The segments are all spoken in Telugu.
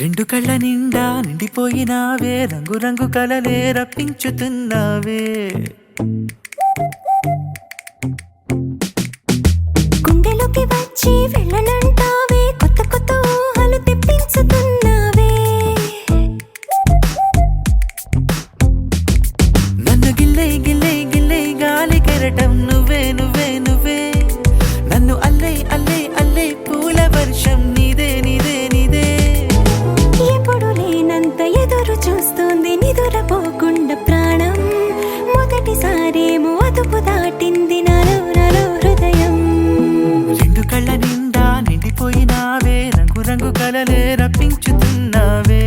రెండు కళ్ళ నిండా నిండిపోయినావే, రంగు రంగు కలలే రప్పించుతున్నావే. గుండెలోకి వచ్చి వెళ్ళనంటావే, కొత్త కొత్త ఊహలు తెప్పించుతున్నావే. నన్ను గిల్లే గిల్లే గిల్లే గాలి కెరటం నువ్వే నువ్వే నువ్వే. నన్ను అల్లే అల్లే అల్లే పూల వర్షం నీదే నీదే నీదే. ఎప్పుడు లేనంత ఎదురు చూస్తుంది నిదురపోకుండా ప్రాణం. మొదటిసారేమో అదుపు దాటింది నాలో నాలో హృదయం. రెండు కళ్ళ నిండా నిండిపోయినావే, రంగు రంగు కలలే రప్పించుతున్నావే.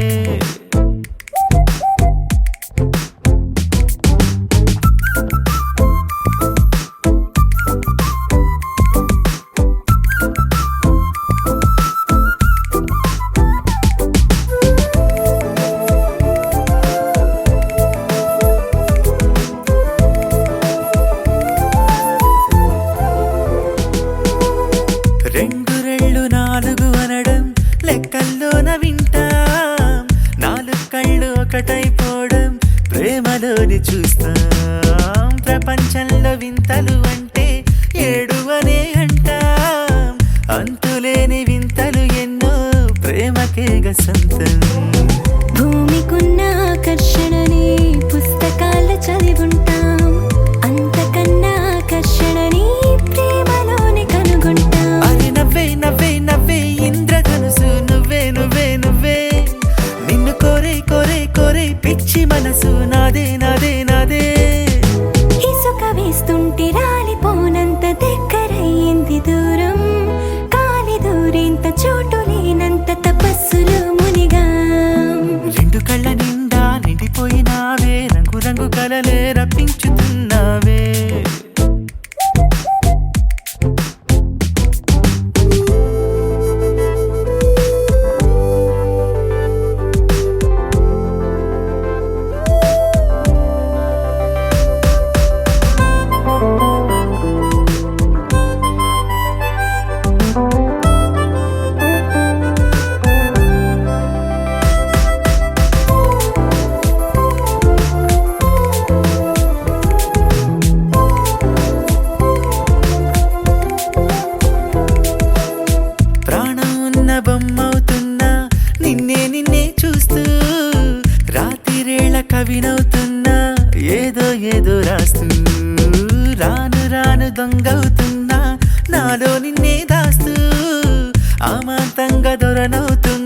రెండు రెళ్ళు నాలుగు అనడం లెక్కల్లోన వింటాం. నాలుగు కళ్ళు ఒకటైపోవడం ప్రేమలోని చూస్తాం. ప్రపంచంలో వింతలు అంటే ఏడు అనే అంటాం. అంతులేని వింతలు ఎన్నో ప్రేమకేగ సొంతం. భూమికున్న ఆకర్షణని పుస్తకాల చదివుంటాం. అంతకన్నా ఆకర్షణని ప్రేమలోనే కనుగొంటాం. అరే నవ్వే నవ్వే నవ్వే ఇంద్రధనుసు నువ్వే నువ్వే నువ్వే. నిన్ను కోరే కోరే కోరే పిచ్చి మనసు నాదే నాదే నాదే. ఇసుక వేస్తుంటే రాలిపోనంత దగ్గరయ్యింది దూరం. కాలి దూరేంత చోటు లేనంత తపస్సులు మునిగా. రెండు కళ్ళ నిండా నిండిపోయినావే, రంగు రంగు కలలే రప్పించుతున్నావే. ప్రాణం ఉన్న బొమ్మవుతున్నా నిన్నే నిన్నే చూస్తూ. రాత్రిరేళ కవినవుతున్నా ఏదో ఏదో రాస్తూ. రాను రాను దొంగవుతున్నా నాలో నిన్నే దాస్తూ. అమాంతంగా దొరనవుతున్నా